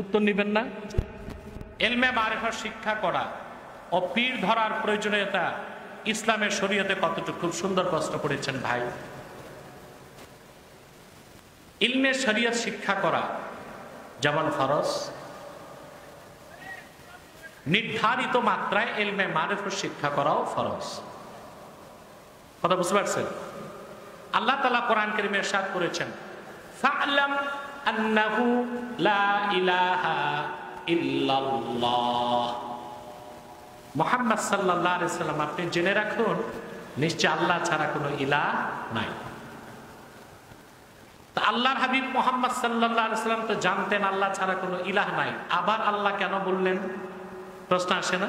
উত্তর নেবেন না। ইলমে মারিফাত শিক্ষা করা ও পীর ধরার প্রয়োজনীয়তা ইসলামের শরীয়তে কতটুকু, খুব সুন্দর প্রশ্ন করেছেন ভাই। ইলমে শরীয়ত শিক্ষা করা যেমন ফরজ, নির্ধারিত মাত্রায় ইলমে মারিফাত শিক্ষা করাও ফরজ। কথা বুঝতে পারছেন? আল্লাহ তাআলা কোরআন কারীমে ইরশাদ করেছেন, ফা'লাম আন্নাহু লা ইলাহা ইল্লাল্লাহ। মুহাম্মদ সাল্লাল্লাহু আলাইহি সাল্লাম, আপনি জেনে রাখুন নিশ্চয় আল্লাহ ছাড়া কোনো ইলাহ নাই। তা আল্লাহর হাবিব মুহাম্মদ সাল্লাল্লাহু আলাইহি সাল্লাম তো জানতেন আল্লাহ ছাড়া কোনো ইলাহ নাই, আবার আল্লাহ কেন বললেন? প্রশ্ন আসে না?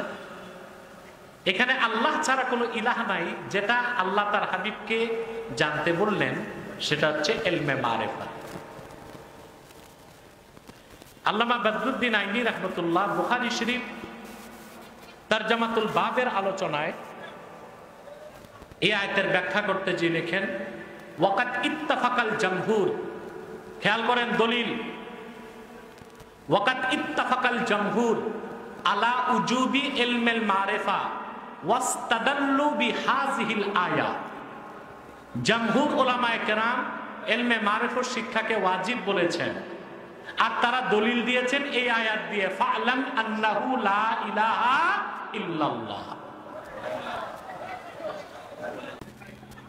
এখানে আল্লাহ ছাড়া কোনো ইলাহ নাই, যেটা আল্লাহ তার হাবিবকে জানতে বললেন সেটা হচ্ছে ইলমে মারিফাত। আল্লামা বদরুদ্দিন আইনি রাহমাতুল্লাহ বুখারী শরীফ তারজামাতুল বাবের আলোচনায় এই আয়াতের ব্যাখ্যা করতে গিয়ে লেখেন, ওয়াকাত ইত্তাফাকাল জামহুর। খেয়াল করেন দলিল, ওয়াকাত ইত্তাফাকাল জামহুর আলা উজুবি ইলমিল মারিফা ওয়াস্তাদাল্লু বিহাযিহিল আয়া। জামহুর উলামায়ে কেরাম ইলমে মারিফাত শিক্ষাকে ওয়াজিব বলেছেন, আর তারা দলিল দিয়েছেন এই আয়াত দিয়ে, ফা'লাম আন্নাহু লা ইলাহা ইল্লাল্লাহ।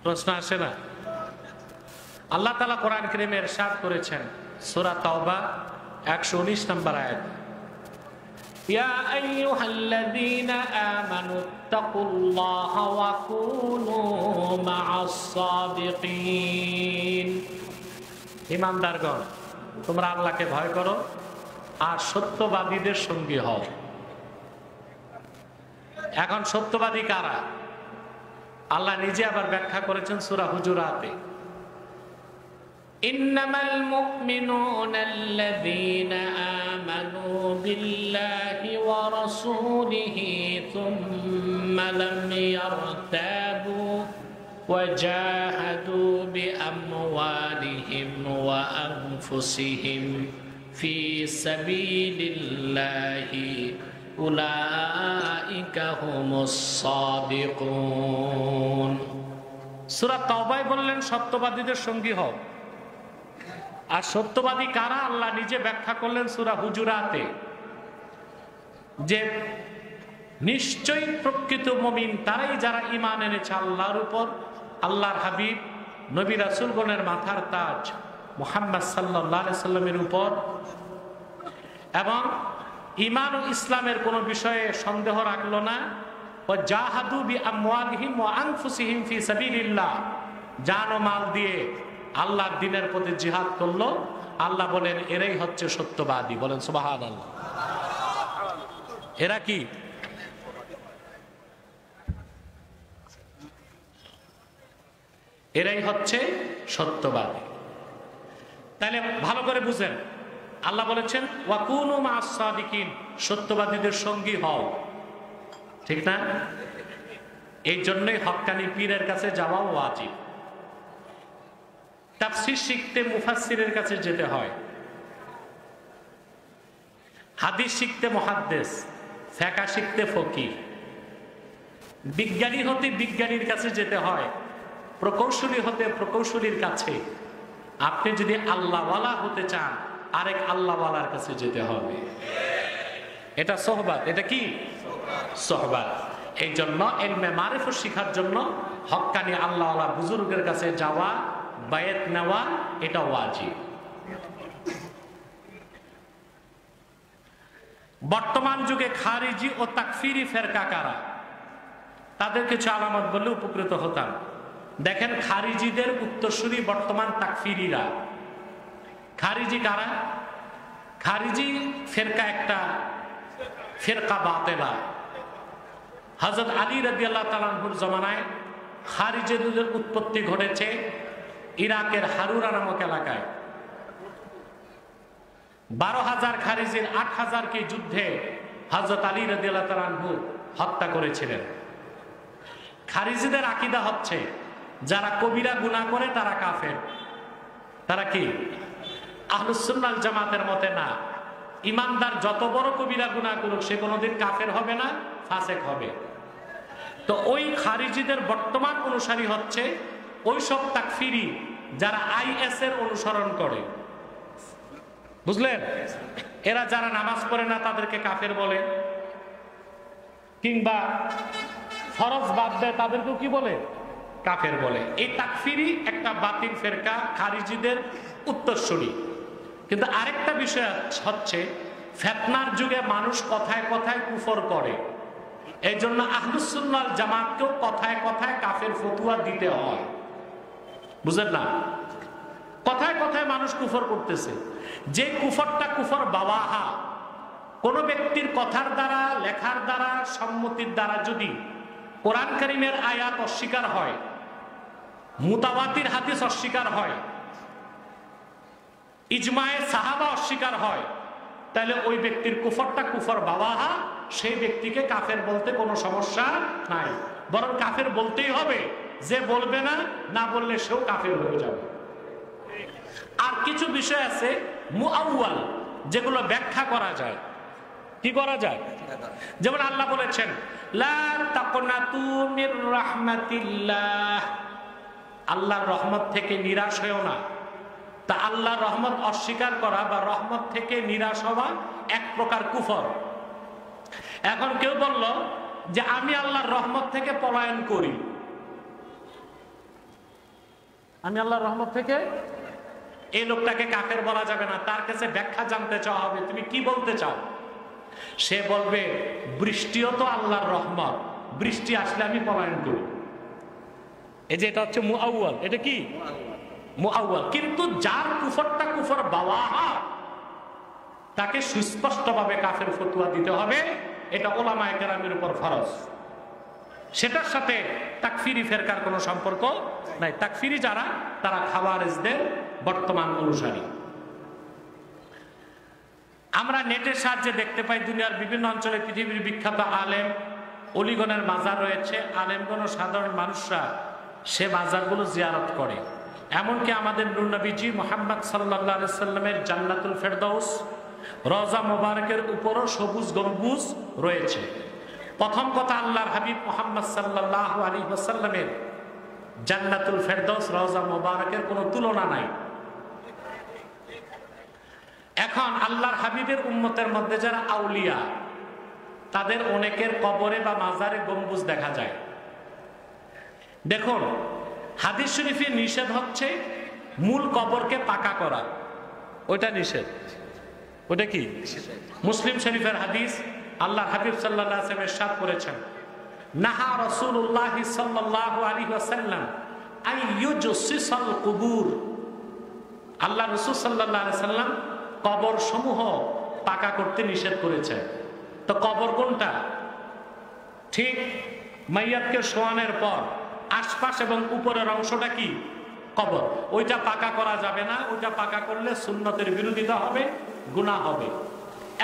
প্রশ্ন আসে না? আল্লাহ তাআলা কোরআন কারীমে ইরশাদ করেছেন সূরা তাওবা 119 নম্বর আয়াত, ইয়া আইয়ুহাল্লাযীনা আমানুত্তাকুল্লাহা ওয়া কুনু মা'আস সাদিকিন। ঈমানদারগণ, তোমরা আল্লাহকে ভয় করো আর সত্যবাদীদের সঙ্গী হও। এখন সত্যবাদী কারা? আল্লাহ নিজে আবার ব্যাখ্যা করেছেন সূরা হুজুরাতে, ইন্নামাল মুমিনুনা আল্লাযীনা আমানু বিল্লাহি ওয়া রাসূলিহি থুম্মা লাম ইয়ারতাবু ওয়া জাহাদু বিআমওয়ালিহিম ওয়া আনফুসিহিম ফি সাবিলিল্লাহি উলাইকা হুমুস সাদিকুন। সূরা তাওবায় বললেন সত্যবাদীদের সঙ্গী হও। আর সত্যবাদী কারা আল্লাহ নিজে ব্যাখ্যা করলেন সূরা হুজুরাতে, যে নিশ্চয়ই প্রকৃত মুমিন তারাই যারা ঈমান এনেছে আল্লাহর উপর, আল্লাহর হাবিব নবী রাসূলগণের মাথার তাজ মুহাম্মদ সাল্লাল্লাহু আলাইহি সাল্লামের উপর, এবং ঈমান ও ইসলামের কোনো বিষয়ে সন্দেহ রাখলো না। ওয়া জাহাদু বিআমওয়ালিহিম ওয়া আনফুসিহিম ফি সাবিলিল্লাহ, জান ও মাল দিয়ে আল্লাহর দ্বীনের পথে জিহাদ করলো। আল্লাহ বলেন এরাই হচ্ছে সত্যবাদী। বলেন সুবহানাল্লাহ। এরা কি? এরাই হচ্ছে সত্যবাদী। তাহলে ভালো করে বুঝেন, আল্লাহ বলেছেন ওয়া কুনু মা'আস সাদিকিন, সত্যবাদীদের সঙ্গী হও। ঠিক না? এই জন্যই হক্কানি পীরের কাছে যাওয়া ওয়াজিব। তাফসীর শিখতে মুফাসসিরের কাছে যেতে হয়, হাদিস শিখতে মুহাদ্দিস, ফিকহ শিখতে ফকিহ, বিজ্ঞানী হতে বিজ্ঞানীর কাছে যেতে হয়, প্রকৌশলী হতে প্রকৌশলীর কাছে। আপনি যদি আল্লাহওয়ালা হতে চান আরেক আল্লাহওয়ালার কাছে যেতে হবে। এটা সোহবাত। এটা কি? সোহবাত। এই জন্য ইলমে মারিফাত শিখার জন্য হক্কানি আল্লাহওয়ালা বুজুর্গের কাছে যাওয়া, বায়াত নেওয়া, এটা ওয়াজিব। বর্তমান যুগে খারিজি ও তাকফিরি ফেরকা কারা, তাদের কিছু আলামত বললে উপকৃত হতাম। দেখেন, খারিজিদের উত্তরসূরি বর্তমান তাকফিরিরা। খারিজি কারা? খারিজি ফেরকা একটা ফেরকা বাতেলা। হযরত আলী রাদিয়াল্লাহু তাআলা আনহুর জামানায় খারিজিদের উৎপত্তি ঘটেছে ইরাকের হারুরা নামক এলাকায়। 12,000 খারিজির 8,000কে যুদ্ধে হযরত আলী রাদিয়াল্লাহু তাআলা আনহু হত্যা করেছিলেন। খারিজিদের আকীদা হচ্ছে যারা কবিরা গুনাহ করে তারা কাফের। তারা কি? আহলুস সুন্নাহ ওয়াল জামাতের মতে না, ইমানদার যত বড় কবিরা গুনাহ করুক সে কোনোদিন কাফের হবে না, ফাসেক হবে। তো ওই খারিজিদের বর্তমান অনুসারী হচ্ছে ওই সব তাকফিরি যারা আইএস এর অনুসরণ করে, বুঝলেন? এরা যারা নামাজ পড়ে না তাদেরকে কাফের বলে, কিংবা ফরজ বাদ দেয় তাদেরকেও কি বলে? কাফের বলে। এই তাকফিরি একটা বাতিল ফেরকা, খারিজিদের উত্তরসূরি। কিন্তু আরেকটা বিষয় হচ্ছে ফিতনার যুগে মানুষ কথায় কথায় কুফর করে, এই জন্য আহলুস সুন্নাহ ওয়াল জামাতকেও কথায় কথায় কাফের ফতোয়া দিতে হয়, বুঝলেন না? কথায় কথায় মানুষ কুফর করতেছে, যে কুফরটা কুফর বাওয়াহা, কোন ব্যক্তির কথার দ্বারা, লেখার দ্বারা, সম্মতির দ্বারা যদি কোরআন কারীমের আয়াত অস্বীকার হয়, মুতাওয়াতির হাদিস অস্বীকার হয়, ইজমায়ে সাহাবা অস্বীকার হয়, তাহলে ওই ব্যক্তির কুফরটা কুফর বাওয়াহা, সেই ব্যক্তিকে কাফের বলতে কোনো সমস্যা নাই, বরং কাফের বলতেই হবে। যে বলবে না, না বললে সেও কাফের হয়ে যাবে। আর কিছু বিষয় আছে মুআওয়াল, যেগুলো ব্যাখ্যা করা যায়। কি করা যায়? যেমন আল্লাহ বলেছেন লা তাকনাতু মির রাহমাতিল্লাহ, আল্লাহর রহমত থেকে নিরাশ হয়েও না। তা আল্লাহর রহমত অস্বীকার করা বা রহমত থেকে নিরাশ হওয়া এক প্রকার কুফর। এখন কেউ বলল যে আমি আল্লাহর রহমত থেকে পলায়ন করি, আমি আল্লাহর রহমত থেকে, এই লোকটাকে কাফের বলা যাবে না। তার কাছে ব্যাখ্যা জানতে চাওয়া হবে, তুমি কি বলতে চাও? সে বলবে বৃষ্টিও তো আল্লাহর রহমত, বৃষ্টি আসলে আমি পলায়ন করি। এই যে এটা হচ্ছে মুআওয়াল, এটা কি মুআওয়াল। কিন্তু যার কুফরটা কুফর বাওয়াহা, তাকে সুস্পষ্টভাবে কাফের ফতোয়া দিতে হবে, এটা উলামায়ে কেরামের উপর ফরজ। সেটার সাথে তাকফিরি ফেরকার কোনো সম্পর্ক নাই। তাকফিরি যারা, তারা খাওয়ারিজদের বর্তমান অনুসারী। আমরা নেটের সাহায্যে দেখতে পাই দুনিয়ার বিভিন্ন অঞ্চলে পৃথিবীর বিখ্যাত আলেম অলিগণের মাজার রয়েছে। আলেমগণ ও সাধারণ মানুষরা সে মাজারগুলো জিয়ারত করে। এমনকি আমাদের নূর নবীজি মুহাম্মদ সাল্লাল্লাহু আলাইহি সাল্লামের জান্নাতুল ফেরদাউস রওজা মোবারকের উপরও সবুজ গম্বুজ রয়েছে। প্রথম কথা, আল্লাহর হাবিব মুহাম্মদ সাল্লাল্লাহু আলাইহি ওয়াসাল্লামের জান্নাতুল ফেরদাউস রওজা মোবারকের কোনো তুলনা নাই। এখন আল্লাহর হাবিবের উম্মতের মধ্যে যারা আউলিয়া, তাদের অনেকের কবরে বা মাজারে গম্বুজ দেখা যায়। দেখুন, হাদিস শরীফে নিষেধ হচ্ছে মূল কবরকে পাকা করা, ওইটা নিষেধ। ওটা কি? মুসলিম শরীফের হাদিস। আল্লাহর হাবিব সাল্লাল্লাহু আলাইহি ওয়াসাল্লাম ইরশাদ করেছেন, নাহা রাসূলুল্লাহ সাল্লাল্লাহু আলাইহি ওয়াসাল্লাম আইয়ুজসিসাল কুবুর। আল্লাহ রাসূল সাল্লাল্লাহু আলাইহি ওয়াসাল্লাম কবর সমূহ পাকা করতে নিষেধ করেছে। তো কবর কোনটা? ঠিক মাইয়াতকে শোয়ানোর পর আশপাশ এবং উপরের অংশটা কি? কবর। ওইটা পাকা করা যাবে না, ওইটা পাকা করলে সুন্নতের বিরোধিতা হবে, গুনাহ হবে।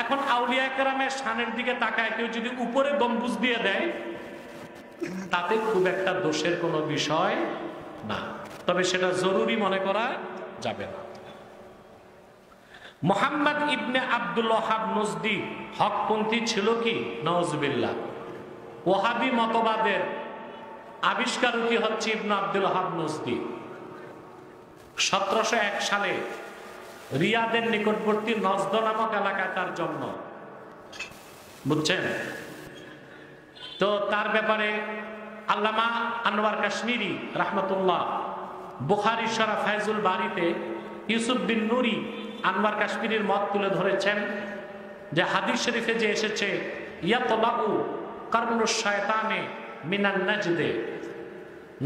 এখন আউলিয়া কেরামের শানের দিকে তাকায় কেউ যদি উপরে গম্বুজ দিয়ে দেয়, তাতে খুব একটা দোষের কোনো বিষয় না, তবে সেটা জরুরি মনে করা যাবে না। মুহাম্মদ ইবনে আব্দুল ওয়াহাব নজদি হকপন্থী ছিল কি? নাউজুবিল্লাহ। ওয়াহাবি মতবাদের আবিষ্কারকই হচ্ছে ইবনে আব্দুল ওয়াহাব নজদি। 1701 সালে রিয়াদের নিকটবর্তী নজদ নামক এলাকায় তার জন্ম, বুঝছেন? তো তার ব্যাপারে আল্লামা আনোয়ার কাশ্মীরি রাহমাতুল্লাহ বুখারী শরহ ফায়জুল বারীতে ইউসুফ বিন নুরি আনোয়ার কাশ্মীরির মত তুলে ধরেছেন যে হাদিস শরীফে যে এসেছে ইয়াতলাউ কারনুশ শায়তানে মিনান নাজদে,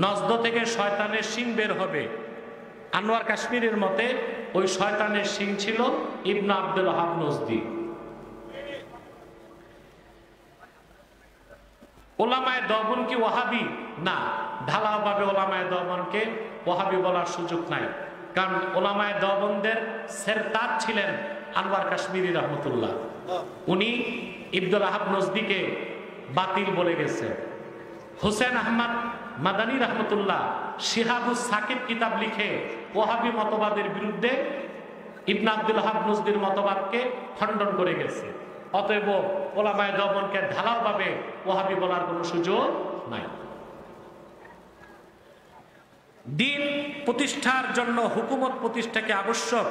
নজদ থেকে শয়তানের শিং বের হবে। আনোয়ার কাশ্মীরের মতে ওই শয়তানের শিং ছিল ইবনে আব্দুল ওয়াহাব নজদি। ওলামায়ে দেওবন্দ কি ওয়াহাবি? না, ঢালাওভাবে ওলামায়ে দেওবন্দকে ওয়াহাবি বলার সুযোগ নাই, কারণ ওলামায়ে দেওবন্দের সেরতাজ ছিলেন আনোয়ার কাশ্মীরি রহমতুল্লাহ। উনি ইবনে ওয়াহাব নজদিকে বাতিল বলে গেছেন। হুসেন আহমদ মাদানী রহমতুল্লাহ শিহাবুস সাকিব কিতাব লিখে ওয়াহাবি মতবাদের বিরুদ্ধে ইবনে আব্দুল ওয়াহাব নজদীর মতবাদকে খণ্ডন করে গেছে। অতএব ওলামায়ে দেওবন্দকে ঢালাওভাবে ওয়াহাবি বলার কোনো সুযোগ নাই। দিন প্রতিষ্ঠার জন্য হুকুমত প্রতিষ্ঠাকে আবশ্যক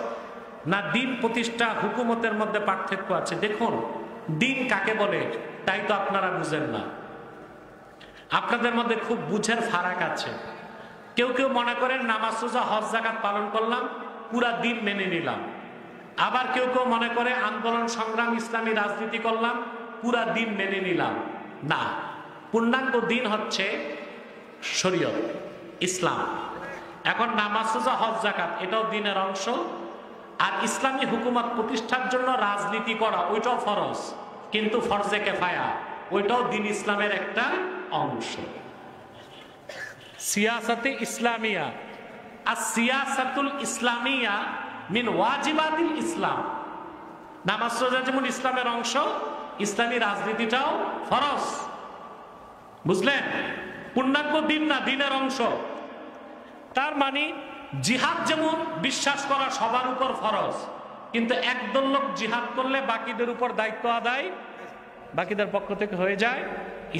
না দিন প্রতিষ্ঠা হুকুমতের মধ্যে পার্থক্য আছে? দেখুন, দিন কাকে বলে তাই তো আপনারা বুঝেন না। আপনাদের মধ্যে খুব বুঝের ফারাক আছে। কেউ কেউ মনে করেন নামাজ রোজা হজ যাকাত পালন করলাম, পুরা দিন মেনে নিলাম। আবার কেউ কেউ মনে করে আন্দোলন সংগ্রাম ইসলামী রাজনীতি করলাম, পুরা দিন মেনে নিলাম। না, পূর্ণাঙ্গ দিন হচ্ছে শরীয়ত, ইসলাম। এখন নামাজ রোজা হজ যাকাত এটাও দিনের অংশ, আর ইসলামী হুকুমত প্রতিষ্ঠার জন্য রাজনীতি করা ওইটাও ফরজ, কিন্তু ফরজে কেফায়া ওইটাও দিন ইসলামের একটা অংশ। সিয়াসাতে ইসলামিয়া আর সিয়াসাতুল ইসলামিয়া মিন ওয়াজিবাতিল ইসলাম। নামাজ রোজা যেমন ইসলামের অংশ, ইসলামী রাজনীতিটাও ফরজ। বুঝলেন? পূর্ণাঙ্গ দিন না, দিনের অংশ। তার মানে জিহাদ যেমন বিশ্বাস করা সবার উপর ফরজ, কিন্তু একদল লোক জিহাদ করলে বাকিদের উপর দায়িত্ব আদায় বাকিদের পক্ষ থেকে হয়ে যায়।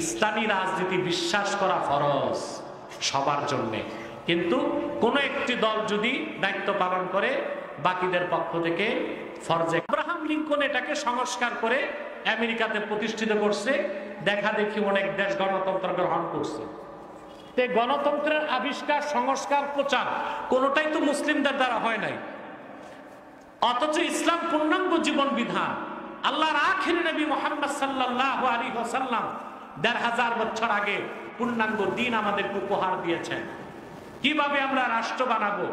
ইসলামী রাজনীতি বিশ্বাস করা ফরজ সবার জন্য, কিন্তু কোন একটি দল যদি দায়িত্ব পালন করে বাকিদের পক্ষ থেকে ফরজে। আব্রাহাম লিঙ্কন এটাকে সংস্কার করে আমেরিকাতে প্রতিষ্ঠিত করছে, দেখা দেখি অনেক দেশ গণতন্ত্র গ্রহণ করছে। গণতন্ত্রের আবিষ্কার, সংস্কার, প্রচার কোনটাই তো মুসলিমদের দ্বারা হয় নাই। অথচ ইসলাম পূর্ণাঙ্গ জীবন বিধান। আল্লাহর আখিরি নবী মুহাম্মদ সাল্লাল্লাহু আলাইহি ওয়াসাল্লাম ১৫০০ বছর আগে পূর্ণাঙ্গ দিন আমাদেরকে উপহার দিয়েছেন। কিভাবে আমরা রাষ্ট্র বানাবো,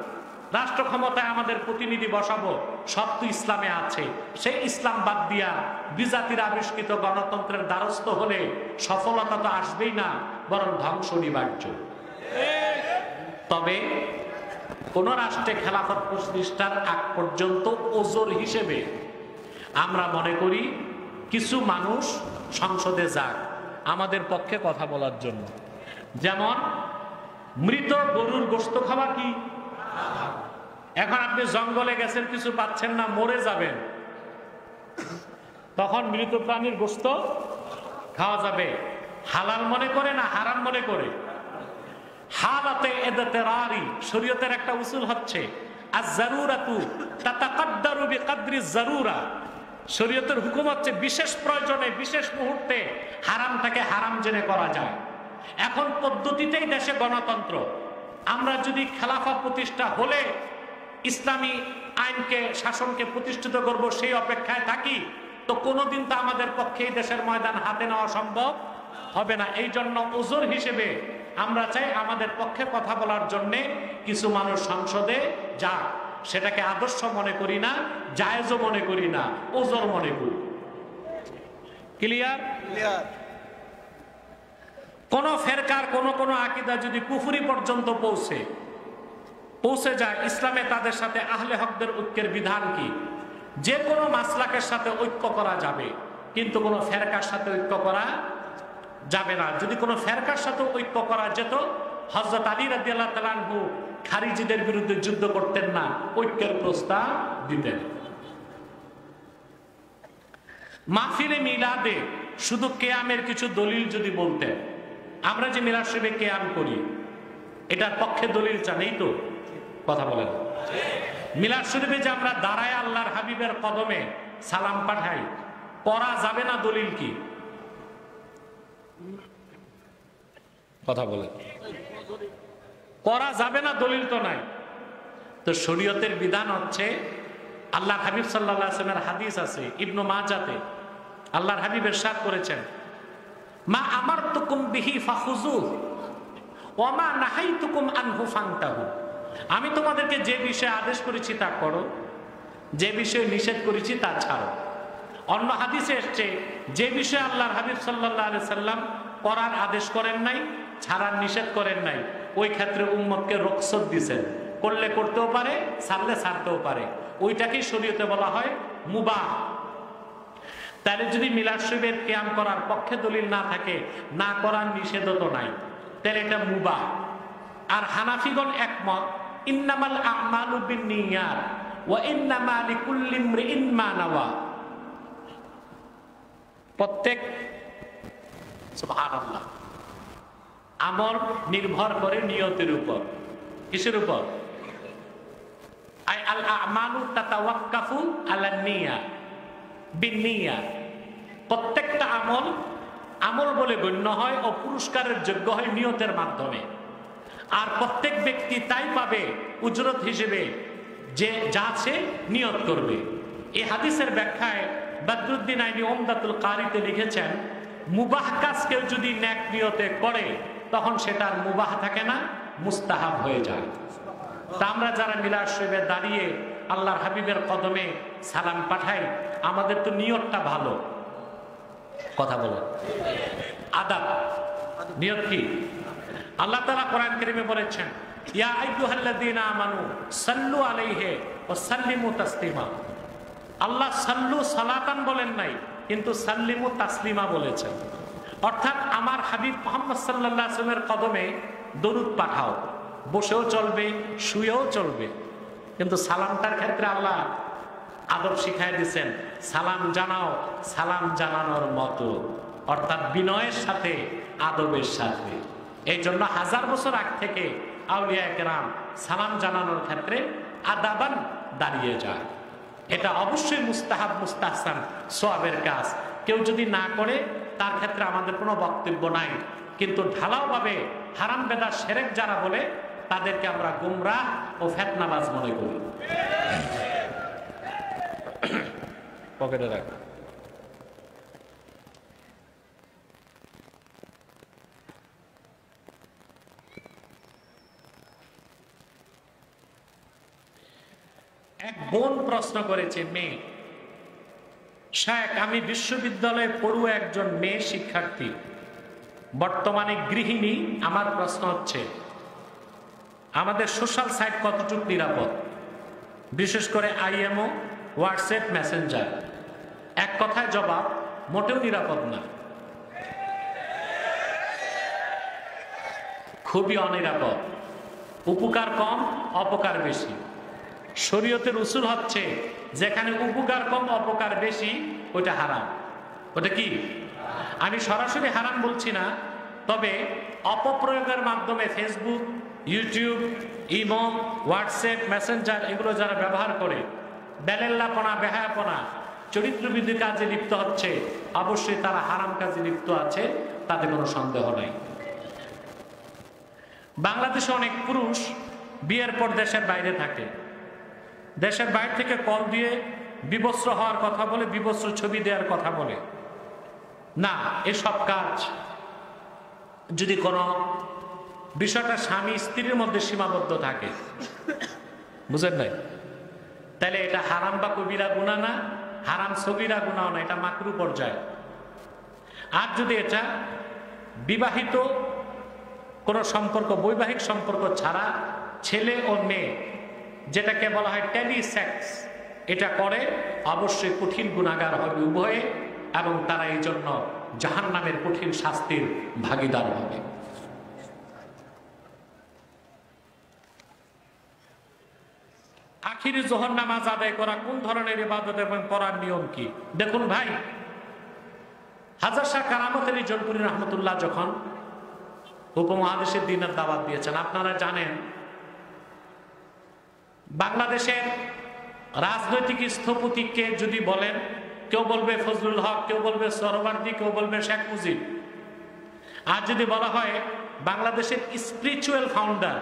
রাষ্ট্র ক্ষমতায় আমাদের প্রতিনিধি বসাবো, সব তো ইসলামে আছে। সেই ইসলাম বাদ দিয়া বিজাতির আবিষ্কৃত গণতন্ত্রের দ্বারস্থ হলে সফলতা তো আসবেই না, বরং ধ্বংস অনিবার্য। তবে কোন রাষ্ট্রে খেলাফত প্রতিষ্ঠার আগ পর্যন্ত ওজোর হিসেবে আমরা মনে করি কিছু মানুষ সংসদে যাক আমাদের পক্ষে কথা বলার জন্য। যেমন মৃত গরুর গোশত খাওয়া কি? এখন আপনি জঙ্গলে গেছেন, কিছু পাচ্ছেন না, মরে যাবেন, তখন মৃত প্রাণীর গোশত খাওয়া যাবে। হালাল মনে করে না হারাম মনে করে? হালাতে এদতেরারি শরীয়তের একটা উসুল হচ্ছে আজ-জারুরাতু তাতাকাদ্দারু বিকদরি জারুরা। শরীয়তের হুকুম হচ্ছে বিশেষ প্রয়োজনে, বিশেষ মুহূর্তে হারামটাকে হারাম জেনে করা যায়। এখন পদ্ধতিতেই দেশে গণতন্ত্র। আমরা যদি খেলাফা প্রতিষ্ঠা হলে ইসলামী আইনকে, শাসনকে প্রতিষ্ঠিত করব সেই অপেক্ষায় থাকি, তো কোনোদিন তো আমাদের পক্ষে এই দেশের ময়দান হাতে নেওয়া সম্ভব হবে না। এই জন্য ওজোর হিসেবে আমরা চাই আমাদের পক্ষে কথা বলার জন্য কিছু মানুষ সংসদে যাক। সেটাকে আদর্শ মনে করি না, জায়েজও মনে করি না, ওজোর মনে করি। ক্লিয়ার? কোন ফেরকার কোন আকীদা যদি কুফরি পর্যন্ত পৌঁছে যায়, ইসলামে তাদের সাথে আহলে হকদের ঐক্যের বিধান কি? যে কোনো মাসলাকের সাথে ঐক্য করা যাবে, কিন্তু কোনো ফেরকার সাথে ঐক্য করা যাবে না। যদি কোনো ফেরকার সাথে ঐক্য করা যেত, হযরত আলী রাদিয়াল্লাহু তাআলা আনহু খারিজিদের বিরুদ্ধে যুদ্ধ করতেন না, ঐক্যের প্রস্তাব দিতেন। মাহফিলে মিলাদে শুধু কেয়ামের কিছু দলিল যদি বলতেন, আমরা যে মিলাদ শরীফে কেয়াম করি এটার পক্ষে দলিল নেই তো? কথা বলেন। মিলাদ শরীফে যে আমরা দাঁড়ায় আল্লাহর হাবিবের কদমে সালাম পাঠাই, করা যাবে না, দলিল কি? কথা বলেন। করা যাবে না, দলিল তো নাই। তো শরীয়তের বিধান হচ্ছে, আল্লাহর হাবিব সাল্লাল্লাহু আলাইহি ওয়াসাল্লামের হাদিস আছে ইবনে মাজাতে, আল্লাহর হাবিব ইরশাদ করেছেন, মা আমারতুকুম বিহি ফাখুযুহু ওয়া মা নাহাইতুকুম আনহু ফান্তাহু। আমি তোমাদেরকে যে বিষয়ে আদেশ করেছি তা করো, যে বিষয়ে নিষেধ করেছি তা ছাড়ো। অন্য হাদিসে এসেছে, যে বিষয়ে আল্লাহর হাবিব সাল্লাল্লাহু আলাইহি সাল্লাম করার আদেশ করেন নাই, ছাড়ার নিষেধ করেন নাই, ওই ক্ষেত্রে উম্মতকে রুখসত দিয়েছেন, করলে করতেও পারে, ছাড়লে ছাড়তেও পারে। ওইটাকেই শরীয়তে বলা হয় মুবাহ। তাহলে যদি মিলাদ শরীফের কিয়াম করার পক্ষে দলিল না থাকে, না করার নিষেধও তো নাই, তাহলে এটা মুবাহ। আর হানাফিগণ একমত, ইন্নামাল আমালু বিন্নিয়াত, ওয়া ইন্নামা লিকুল্লি ইমরিইন মা নাওয়া। প্রত্যেক, সুবহানাল্লাহ, আমল নির্ভর করে নিয়তের উপর। কিসের উপর? আল আমালু তাতাওয়াক্কাফু আলা নিয়া বিনিয়া। প্রত্যেকটা আমল বলে গণ্য হয় ও পুরস্কারের যোগ্য হয় নিয়তের মাধ্যমে। আর প্রত্যেক ব্যক্তি তাই পাবে উজরত হিসেবে যে যা আছে নিয়ত করবে। এই হাদিসের ব্যাখ্যায় বদরুদ্দিন আইনি উমদাতুল কারিতে লিখেছেন, মুবাহ কাজ কেউ যদি নেক নিয়তে করে তখন সেটার মুবাহ থাকে না, মুস্তাহাব হয়ে যায়। তা আমরা যারা মিলাদ শরীফে দাঁড়িয়ে আল্লাহর হাবিবের কদমে সালাম পাঠাই, আমাদের তো নিয়তটা ভালো। কথা বলেন, আদাব, নিয়ত কি? আল্লাহ তাআলা কোরআন কারীমে বলেছেন, ইয়া আইয়ুহাল্লাযীনা আমানু সাল্লু আলাইহি ওয়া সাল্লিমু তাসলিমা। আল্লাহ সাল্লু সালাতান বলেন নাই, কিন্তু সাল্লিমু তাসলিমা বলেছেন। অর্থাৎ আমার হাবিব মুহাম্মদ সাল্লাল্লাহু আলাইহি ওয়াসাল্লামের কদমে দরুদ পাঠাও, বসেও চলবে, শুয়েও চলবে। কিন্তু সালামটার ক্ষেত্রে আল্লাহ আদব শিখাই দিয়েছেন, সালাম জানাও সালাম জানানোর মতো, অর্থাৎ বিনয়ের সাথে, আদবের সাথে। এই জন্য 1000 বছর আগ থেকে আউলিয়া কেরাম সালাম জানানোর ক্ষেত্রে আদাবান দাঁড়িয়ে যায়। এটা অবশ্যই মুস্তাহাব, মুস্তাহসান, সওয়াবের কাজ। কেউ যদি না করে তার ক্ষেত্রে আমাদের কোনো বক্তব্য নাই। কিন্তু ঢালাওভাবে হারাম বেদাত শিরক যারা বলে তাদেরকে আমরা গুমরাহ ও ফিতনাবাজ মনে করি। পকেটে রাখ। এক বোন প্রশ্ন করেছে, মেয়ে, শেখ আমি বিশ্ববিদ্যালয়ে পড়ুয়া একজন মেয়ে শিক্ষার্থী, বর্তমানে গৃহিণী। আমার প্রশ্ন হচ্ছে, আমাদের সোশ্যাল সাইট কতটুকু নিরাপদ, বিশেষ করে আইএমও, হোয়াটসঅ্যাপ, মেসেঞ্জার? এক কথায় জবাব, মোটেও নিরাপদ না, খুবই অনিরাপদ। উপকার কম, অপকার বেশি। শরীয়তের উসুল হচ্ছে যেখানে উপকার কম অপকার বেশি, ওটা হারাম। ওটা কি? আমি সরাসরি হারাম বলছি না, তবে অপপ্রয়োগের মাধ্যমে Facebook, YouTube, imo, WhatsApp, Messenger এগুলো যারা ব্যবহার করে বেলেল্লাপনা, বেহায়াপনা, চরিত্রবিধি কাজে লিপ্ত হচ্ছে, অবশ্যই তারা হারাম কাজে লিপ্ত আছে, তাতে কোনো সন্দেহ নাই। বাংলাদেশে অনেক পুরুষ বিয়ের পর দেশের বাইরে থাকে, দেশের বাইরে থেকে কল দিয়ে বিবস্ত্র হওয়ার কথা বলে, বিবস্ত্র ছবি দেওয়ার কথা বলে। না, এসব কাজ যদি কোনো বিষয়টা স্বামী স্ত্রীর মধ্যে সীমাবদ্ধ থাকে, বুঝেন নাই, তাহলে এটা হারাম বা কবিরা গুনাহ না, হারাম সগীরা গুনাহ না, এটা মাকরু পর্যায়ে। আর যদি এটা বিবাহিত কোনো সম্পর্ক, বৈবাহিক সম্পর্ক ছাড়া ছেলে ও মেয়ে, যেটাকে বলা হয় টেলিসেক্স, এটা করে, অবশ্যই কঠিন গুনাহগার হবে উভয়ে, এবং তারা এই জন্য জাহান্নামের কঠিন শাস্তির ভাগীদার হবে। আখিরি যোহর নামাজ আদায় করা কোন ধরনের ইবাদত এবং পড়ার নিয়ম কি? দেখুন ভাই, হাজার শাহ কারামত আলী জলপুরি রহমতুল্লাহ যখন উপমহাদেশের দ্বীনের দাওয়াত দিয়েছেন, আপনারা জানেন বাংলাদেশের রাজনৈতিক স্থপতিকে যদি বলেন, কেউ বলবে ফজলুল হক, কেউ বলবে সরওয়ার্দী, কেউ বলবে শেখ মুজিব। আর যদি বলা হয় বাংলাদেশের স্পিরিচুয়াল ফাউন্ডার,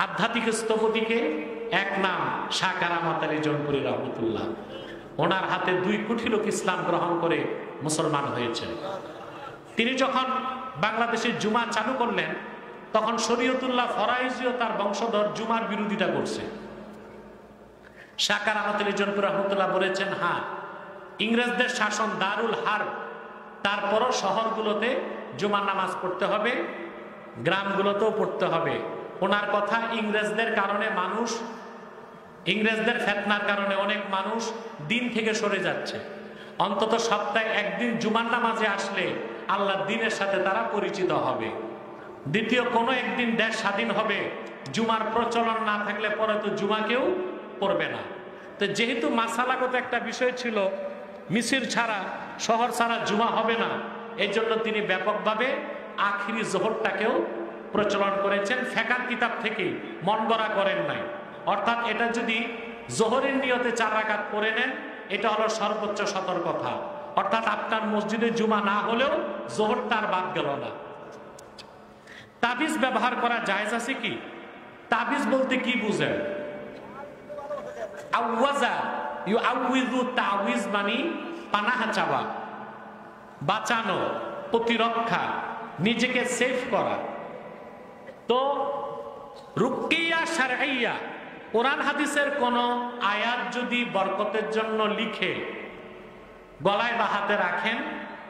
আধ্যাত্মিক স্থপতিকে, এক নাম শাহ কারামত আলী জলপুরি রহমতুল্লাহ। ওনার হাতে 2 কোটি লোক ইসলাম গ্রহণ করে মুসলমান হয়েছে। তিনি যখন বাংলাদেশে জুমা চালু করলেন, তখন শরীয়তুল্লাহ ফরাইজি ও তার বংশধর জুমার বিরোধিতা করছে। শাহ কারামত আলী জলপুরি রহমতুল্লাহ বলেছেন, হ্যাঁ, ইংরেজদের শাসন দারুল হার্ব, তারপরও শহরগুলোতে জুমার নামাজ পড়তে হবে, গ্রামগুলোতেও পড়তে হবে। ওনার কথা, ইংরেজদের কারণে মানুষ, ইংরেজদের ফিতনার কারণে অনেক মানুষ দিন থেকে সরে যাচ্ছে। অন্তত সপ্তাহে একদিন জুমার নামাজে আসলে আল্লাহর দ্বীনের সাথে তারা পরিচিত হবে। দ্বিতীয়, কোনো একদিন দেশ স্বাধীন হবে, জুমার প্রচলন না থাকলে পরে তো জুমাকেও পড়বে না। তো যেহেতু মাসালাগত একটা বিষয় ছিল, মিসির ছাড়া, শহর ছাড়া জুমা হবে না, এই জন্য তিনি ব্যাপকভাবে আখিরি জোহরটাকেও প্রচলন করেছেন। ফেকার কিতাব থেকে মন গড়া করেন নাই। অর্থাৎ এটা যদি জোহরের নিয়তে 4 রাকাত পড়ে নেন, এটা হলো সর্বোচ্চ সতর্কতা। অর্থাৎ আপনার মসজিদে জুমা না হলেও জোহর তার বাদ গেল না। তাবিজ ব্যবহার করা জায়েজ আছে কি? তাবিজ বলতে কি বুঝেন? আওয়াজা ইউআউযু, তাওয়িজ মানে পানাহ চাওয়া, বাঁচানো, প্রতিরক্ষা, নিজেকে সেফ করা। তো রুকিয়া শারঈয়া, কোরআন হাদিসের কোন আয়াত যদি বরকতের জন্য লিখে গলায় বা হাতে রাখেন,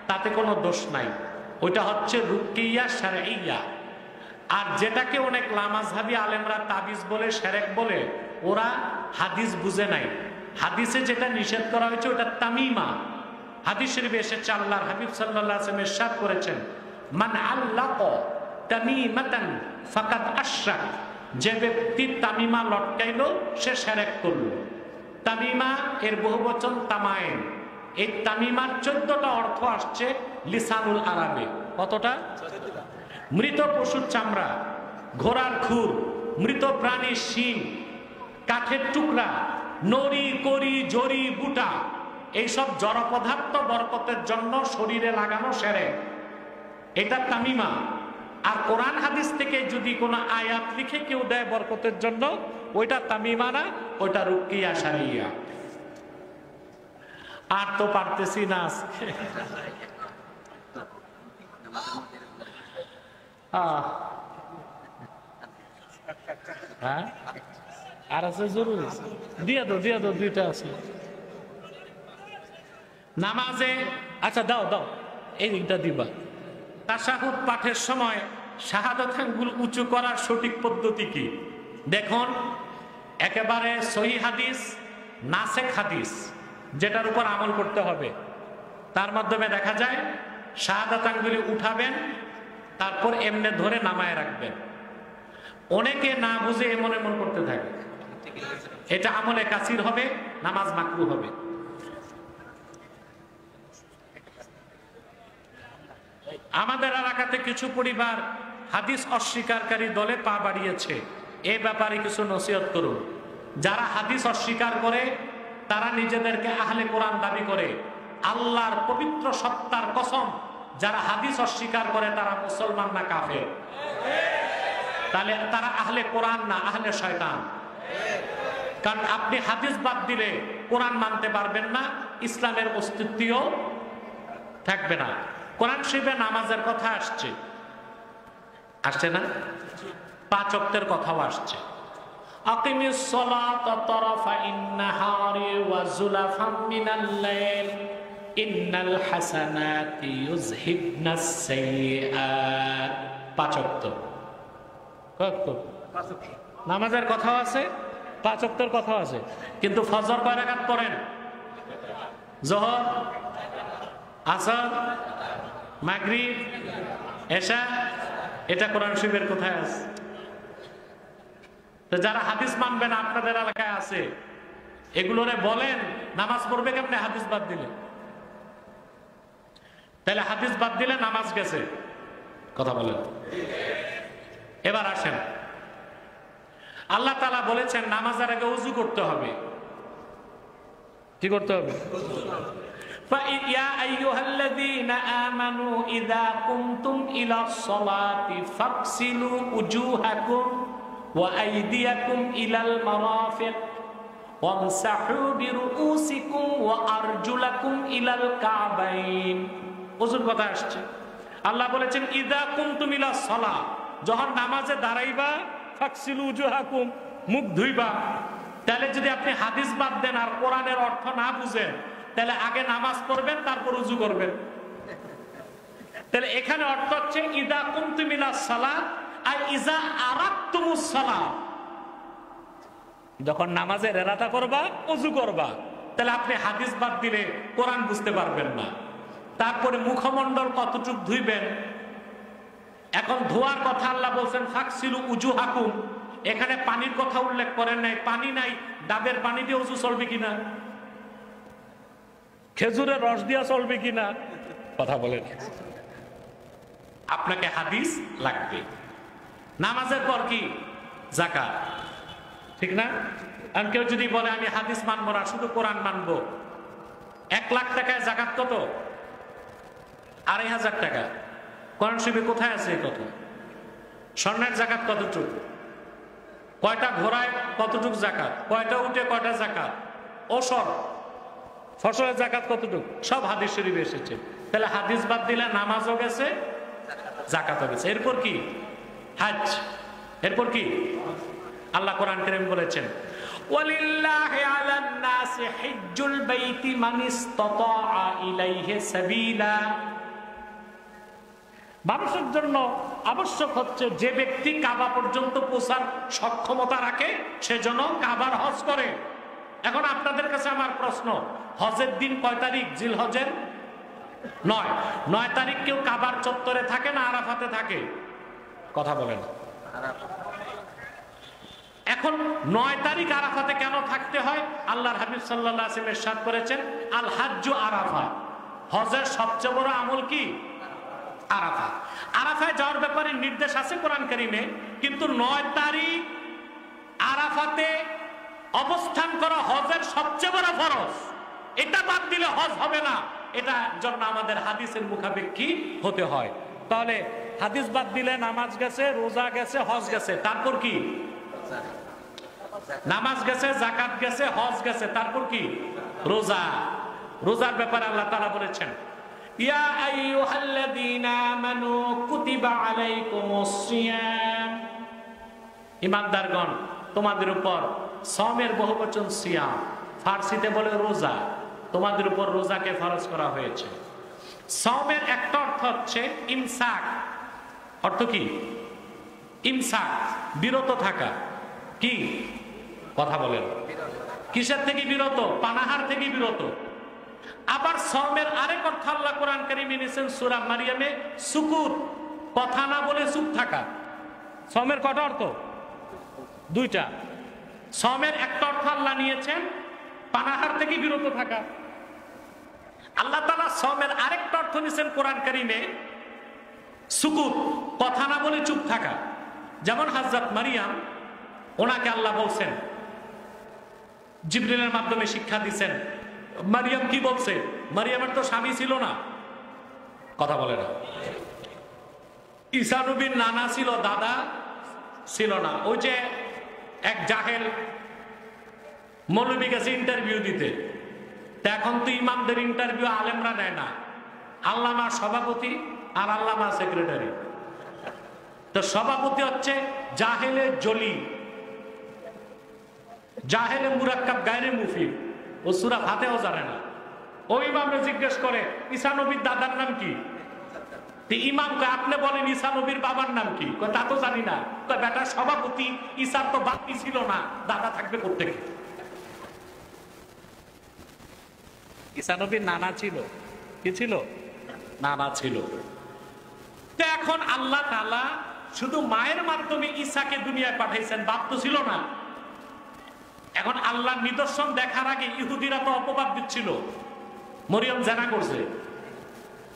তাতে কোনো দোষ নাই। ওইটা হচ্ছে রুকিয়া শারঈয়া। আর যেটাকে অনেক লামাযহাবী আলেমরা তাবিজ বলে, শিরক বলে, ওরা হাদিস বুঝে নাই। হাদিসে যেটা নিষেধ করা হয়েছে ওটা তামিমা। হাদিস শরীফে এসেছে, আল্লাহর হাবিব সাল্লাল্লাহু আলাইহি ওয়াসাল্লাম ইরশাদ করেছেন, মান আল্লাকা তামিমাতান ফাকাদ আশরাক, যে ব্যক্তি তামিমা লটকাইলো সে শিরক করলো। তামিমা এর বহুবচন তামায়েম। এই তামিমার 14টা অর্থ আসছে লিসানুল আরাবে। কতটা? মৃত পশুর চামড়া, ঘোড়ার খুর, মৃত প্রাণীর শিং, কাঠের টুকরা, নড়ি করি জড়ি বুটা, এইসব জড় পদার্থ বরকতের জন্য শরীরে লাগানো শিরক, এটা তামিমা। আর কোরআন হাদিস থেকে যদি কোনো আয়াত লিখে কেউ দেয় বরকতের জন্য, ওইটা তামিমা না, ওইটা রুকিয়া শারঈয়া। আর তো পারতেছি না আজকে। হ্যাঁ, আর আছে জরুরি, দিয়ে দাও, 2টা আছে নামাজে। আচ্ছা দাও, এই দিকটা দিবা। তাশাহুদ পাঠের সময় শাহাদাত আঙ্গুল উঁচু করার সঠিক পদ্ধতি কি? দেখুন, একেবারে সহিহ হাদিস, নাসেখ হাদিস, যেটার উপর আমল করতে হবে, তার মাধ্যমে দেখা যায় শাহাদাত আঙ্গুলি উঠাবেন, তারপর এমনে ধরে নামায় রাখবেন। অনেকে না বুঝে এমন করতে থাকে, এটা আমলে কাসির হবে, নামাজ মাকরুহ হবে। আমাদের এলাকাতে কিছু পরিবার হাদিস অস্বীকারী দলে পা বাড়িয়েছে, এ ব্যাপারে কিছু নসিহত করুন। যারা হাদিস অস্বীকার করে তারা নিজেদেরকে আহলে কোরআন দাবি করে। আল্লাহর পবিত্র সত্তার কসম, যারা হাদিস অস্বীকার করে তারা মুসলমান না কাফের? তাহলে তারা আহলে কোরআন না আহলে শয়তান। কারণ আপনি হাদিস বাদ দিলে কোরআন মানতে পারবেন না, ইসলামের অস্তিত্বও থাকবে না। কোরআন শরীফে নামাজের কথা আসছে না? 5 ওয়াক্তের কথাও আসছে। আকিমিস সালাতা তারাফাইন নাহারি ওয়া যুলাফাম মিনাল লাইল ইন্নাল হাসানাতি ইউযহিবনাস সাইয়্যাত। 5 ওয়াক্ত। কত? 5 ওয়াক্ত নামাজের কথাও আছে, 5 ওয়াক্তের কথাও আছে। কিন্তু ফজর কয় রাকাত পড়েন? যোহর, আসর, মাগরিব, এশা, এটা কোরআন শরীফের কোথায় আছে? তো যারা হাদিস মানবেন আপনাদের এলাকায় আছে, এগুলোরে বলেন নামাজ পড়বে কেমনে হাদিস বাদ দিলে? তাহলে হাদিস বাদ দিলে নামাজ গেছে, কথা বলেন। এবার আসেন, আল্লাহ তাআলা বলেছেন নামাজের আগে ওযু করতে হবে। কি করতে হবে? فَيَا أَيُّهَا الَّذِينَ آمَنُوا إِذَا قُمْتُمْ إِلَى الصَّلَاةِ فَاغْسِلُوا وُجُوهَكُمْ وَأَيْدِيَكُمْ إِلَى الْمَرَافِقِ وَامْسَحُوا بِرُؤُوسِكُمْ وَأَرْجُلَكُمْ إِلَى الْكَعْبَيْنِ। ওযুর কথা আসছে। আল্লাহ বলেছেন ইযা কুমতুম ইলা সালাহ, যখন নামাজে দাঁড়াইবা, ফাগসিলু উজুহাকুম, মুখ ধুইবা। তাহলে যদি আপনি হাদিস বাদ দেন আর কোরআনের অর্থ না বুঝেন, তাহলে আগে নামাজ পড়বেন তারপর উজু করবেন। তাহলে এখানে অর্থ হচ্ছে ইযা কুমতুম ইলা সালাহ আর ইযা আরাদতুমুস সালাহ, যখন নামাজের ইরাদা করবা, ওযু করবা। তাহলে আপনি হাদিস বাদ দিলে কোরআন বুঝতে পারবেন না। তারপরে মুখমণ্ডল কতটুক ধুইবেন, এখন ধোয়ার কথা আল্লাহ বলছেন ফাগসিলু উজুহাকুম, এখানে পানির কথা উল্লেখ করেন নাই। পানি নাই, ডাবের পানি দিয়ে ওযু চলবে কিনা, খেজুরের রস দিয়া চলবে কিনা, কথা বলেন। আপনাকে হাদিস লাগবে। নামাজের পর কি? যাকাত, ঠিক না? আর কেউ যদি বলে আমি হাদিস মানবো না, শুধু কোরআন মানবো, 1 লাখ টাকায় যাকাত কত? 2500 টাকা। কোরআন শরীফে কোথায় আছে এই কথা? স্বর্ণের যাকাত কতটুকু? কয়টা ঘোড়ায় কতটুকু যাকাত? কয়টা উঠে কয়টা যাকাত? ওসর ফসলের যাকাত কতটুকু? সব হাদিস শরীফে এসেছে। তাহলে হাদিস বাদ দিলে নামাজও গেছে, যাকাতও গেছে। এরপর কি? হজ। এরপর কি? আল্লাহ কোরআন কারীম বলেছেন ওয়ালিল্লাহি আলান নাসি হিজ্জুল বাইতি মান ইসতাতাআ ইলাইহি সাবিলা। মানুষের জন্য আবশ্যক হচ্ছে যে ব্যক্তি কাবা পর্যন্ত পৌঁছার সক্ষমতা রাখে সে যেন কাবার হজ করে। এখন আপনাদের কাছে আমার প্রশ্ন, হজের দিন কয় তারিখ? জিলহজের 9 তারিখ কেউ কাবার চত্বরে থাকে না আরাফাতে থাকে? কথা বলেন। এখন 9 তারিখ আরাফাতে কেন থাকতে হয়? আল্লাহর হাবিব সাল্লাল্লাহু আলাইহি ওয়াসাল্লাম ইরশাদ করেছেন আল হাজ্জু আরাফা, হজের সবচেয়ে বড় আমল কি? আরাফা। আরাফায় যাওয়ার ব্যাপারে নির্দেশ আছে কোরআন কারীমে, কিন্তু 9 তারিখ আরাফাতে অবস্থান করা হজের সবচেয়ে বড় ফরজ। এটা বাদ দিলে হজ হবে না, এটা জন্য আমাদের হাদিসের মুখাপেক্ষী হতে হয়। তাহলে হাদিস বাদ দিলে নামাজ গেছে, রোজা গেছে, হজ গেছে, তারপর কি? নামাজ গেছে, যাকাত গেছে, হজ গেছে, তারপর কি? রোজা। রোজার ব্যাপারে আল্লাহ তাআলা বলেছেন ইয়া আইয়ুহাল্লাযীনা আমানু কুতিবা আলাইকুমুস সিয়াম। ঈমানদারগণ, তোমাদের উপর সওমের বহুবচন সিয়াম, ফার্সিতে বলে রোজা, তোমাদের উপর রোজাকে ফরজ করা হয়েছে। সওমের একটা অর্থ হচ্ছে ইমসাক। অর্থ কি? ইমসাক, বিরত থাকা। কি? কথা বলেন। কিসের থেকে বিরত? পানাহার থেকে বিরত। আবার সওমের আরেক অর্থ আল্লাহ কোরআন কারীমে নিয়েছেন সূরা মারিয়ামে, সুকুত, কথা না বলে চুপ থাকা। সওমের কয়টা অর্থ? 2টা। সওমের একটা অর্থ আল্লাহ নিয়েছেন পানাহার থেকে বিরত থাকা। আল্লাহ তাআলা সওমের আরেকটা অর্থ নিয়েছেন কোরআন কারীমে সুকুত, কথা না বলে চুপ থাকা। যেমন হযরত মারিয়াম, ওনাকে আল্লাহ বলছেন, জিবরিলের মাধ্যমে শিক্ষা দিচ্ছেন, মারিয়াম কি বলছে? মারিয়ামের তো স্বামী ছিল না, কথা বলে না। ঈসা নবীর নানা ছিল, দাদা ছিল না। ওই যে এক জাহেল মৌলবী গেছে ইন্টারভিউ দিতে, এখন তো ইমামদের ইন্টারভিউ আলেমরা নেয় না, আল্লামা সভাপতি আর আল্লামা সেক্রেটারি। তো সভাপতি হচ্ছে জাহেলে জলি, জাহেলে মুরাক্কাব গায়রে মুফিদ, ও সূরা ফাতিহাও জানে না। ওই ইমামরে জিজ্ঞেস করে ঈসা নবীর দাদার নাম কি? ইমাম কয় আপনি বলেন ঈসা নবীর বাবার নাম কি? তা তো জানি না। বেটা সভাপতি, ঈসার তো বাপই ছিল না, দাদা থাকবে কোত্থেকে? ঈসা নবীর নানা ছিল। কি ছিল? নানা ছিল। তো এখন আল্লাহ তাআলা শুধু মায়ের মাধ্যমে ঈসাকে দুনিয়ায় পাঠাইছেন, বাপ তো ছিল না। এখন আল্লাহর নিদর্শন দেখার আগে ইহুদিরা তো অপবাদ দিচ্ছিল, মরিয়ম জানা করছে।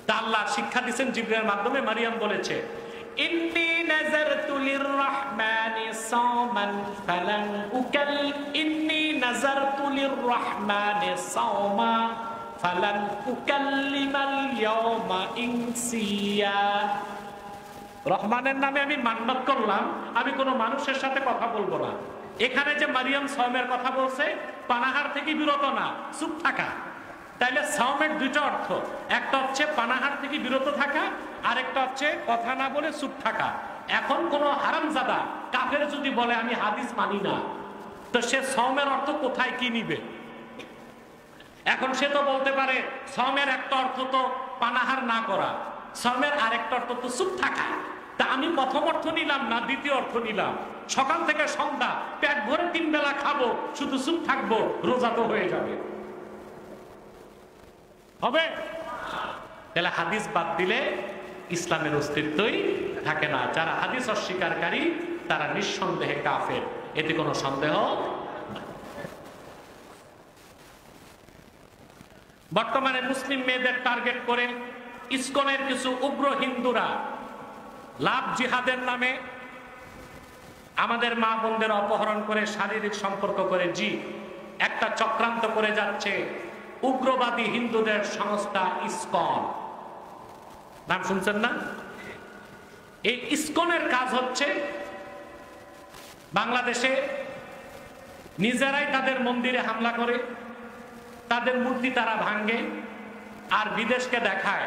তা আল্লাহ শিক্ষা দিচ্ছেন জিবরিলের মাধ্যমে। মারিয়াম বলেছে ইন্নী নাযারতু লিররহমানি সাওমান ফালান ইন্নী নাযারতু লিররহমানি সাওমা ফালান উকাল্লিমাল ইয়াওমা ইনসিয়া। রহমানের নামে আমি মান্নত করলাম, আমি কোনো মানুষের সাথে কথা বলবো না। এখানে যে মারিয়াম সাওমের কথা বলছে, পানাহার থেকে বিরত না, চুপ থাকা। তাইলে সাওমের 2টা অর্থ, একটা হচ্ছে পানাহার থেকে বিরত থাকা, আরেকটা হচ্ছে কথা না বলে চুপ থাকা। এখন কোন হারামজাদা কাফের যদি বলে আমি হাদিস মানি না, তো সে সাওমের অর্থ কোথায় কি নিবে? এখন সে তো বলতে পারে সাওমের একটা অর্থ তো পানাহার না করা, সাওমের আরেকটা অর্থ তো চুপ থাকা। তা আমি প্রথম অর্থ নিলাম না, দ্বিতীয় অর্থ নিলাম। সকাল থেকে সন্ধ্যা পেট ভরে 3 বেলা খাবো, শুধু চুপ থাকবো, রোজা তো হয়ে যাবে, হবে? তাহলে হাদিস বাদ দিলে ইসলামের অস্তিত্বই থাকে না। যারা হাদিস অস্বীকারী তারা নিঃসন্দেহে কাফের, এতে কোনো সন্দেহ নাই। বর্তমানে মুসলিম মেয়েদের টার্গেট করে ইসকনের কিছু উগ্র হিন্দুরা লাভ জিহাদের নামে আমাদের মা বোনদের অপহরণ করে শারীরিক সম্পর্ক করে একটা চক্রান্ত করে যাচ্ছে উগ্রবাদী হিন্দুদের সংস্থা ইসকন। নাম শুনছেন না? এই ইসকনের কাজ হচ্ছে বাংলাদেশে নিজেরাই তাদের মন্দিরে হামলা করে, তাদের মূর্তি তারা ভাঙ্গে, আর বিদেশকে দেখায়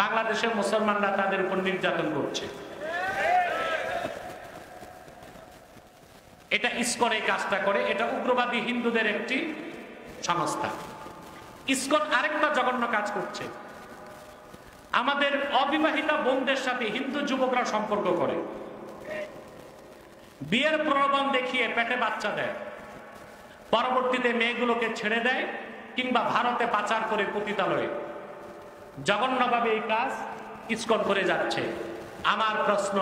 বাংলাদেশের মুসলমানরা তাদের উপর নির্যাতন করছে। এটা ইসকন এই কাজটা করে, এটা উগ্রবাদী হিন্দুদের একটি সংস্থা। ইসকন আরেকটা জঘন্য কাজ করছে, আমাদের অবিবাহিতা বোনদের সাথে হিন্দু যুবকরা সম্পর্ক করে, বিয়ের প্রলোভন দেখিয়ে পেটে বাচ্চা দেয়, পরবর্তীতে মেয়েগুলোকে ছেড়ে দেয় কিংবা ভারতে পাচার করে পতিতালয়ে। জঘন্যভাবে এই কাজ ইসকন করে যাচ্ছে। আমার প্রশ্ন,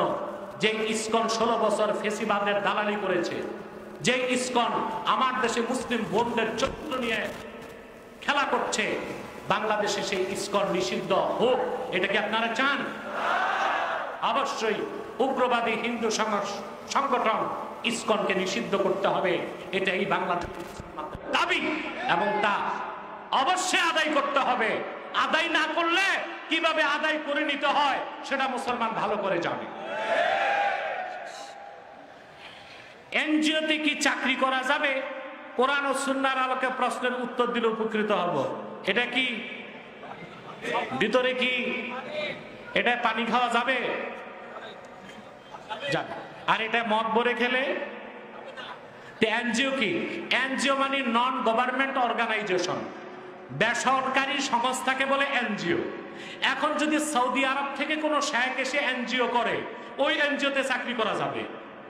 যে ইসকন 16 বছর ফেসিবাদের দালালি করেছে, যে ইসকন আমার দেশে মুসলিম বোনদের চরিত্র নিয়ে খেলা করছে, বাংলাদেশে সেই ইসকন নিষিদ্ধ হোক, এটা কি আপনারা চান? অবশ্যই উগ্রবাদী হিন্দু সংগঠন ইসকনকে নিষিদ্ধ করতে হবে, এটাই বাংলাদেশের দাবি, এবং তা অবশ্যই আদায় করতে হবে। আদায় না করলে কিভাবে আদায় করে নিতে হয় সেটা মুসলমান ভালো করে জানে। এনজিওতে কি চাকরি করা যাবে? কোরআন ও সুন্নাহর আলোকে প্রশ্নের উত্তর দিলে উপকৃত হব। এটা কি ভিতরে কি এটা পানি খাওয়া যাবে? আর এটা মদ ভরে খেলে? এনজিও কি? এনজিও মানে নন গভর্নমেন্ট অর্গানাইজেশন, বেসরকারি সংস্থাকে বলে এনজিও। এখন যদি সৌদি আরব থেকে কোনো শেখ এসে এনজিও করে, ওই এনজিওতে চাকরি করা যাবে,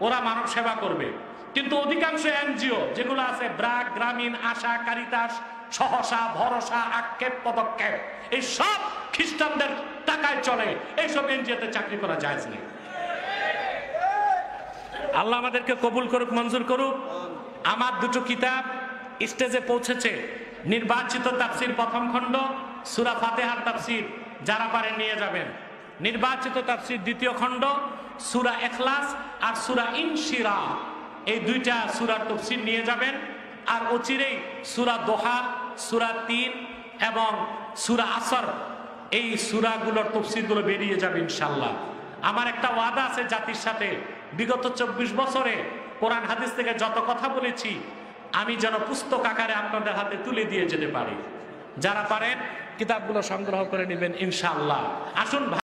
ওরা মানব সেবা করবে। কিন্তু অধিকাংশ এনজিও যেগুলো আছে, ব্রাক, গ্রামীণ, আশা, কারিতাস, সহসা, ভরসা, আক্ষেপ, পদক্ষেপ, এই সব খ্রিস্টানদের টাকায় চলে। এইসব এনজিওতে চাকরি করা জায়েজ নেই। আল্লাহ আমাদেরকে কবুল করুক, মঞ্জুর করুক। আমার দুটো কিতাব স্টেজে পৌঁছেছে। নির্বাচিত তাফসির প্রথম খণ্ড, সূরা ফাতিহার তাফসির, যারা পারেন নিয়ে যাবেন। নির্বাচিত তাফসির দ্বিতীয় খণ্ড, সূরা ইখলাস আর সূরা ইনশিরাহ, এই দুইটা সূরার তাফসির নিয়ে যাবেন। আর অচিরেই সূরা দোহা, সূরা 3 এবং সূরা আসর, এই সূরাগুলোর তাফসিরগুলো বেরিয়ে যাবে ইনশাআল্লাহ। আমার একটা ওয়াদা আছে জাতির সাথে, বিগত 24 বছরে কোরআন হাদিস থেকে যত কথা বলেছি আমি যেন পুস্তক আকারে আপনাদের হাতে তুলে দিয়ে যেতে পারি। যারা পারেন কিতাবগুলো সংগ্রহ করে নেবেন ইনশাআল্লাহ। আসুন।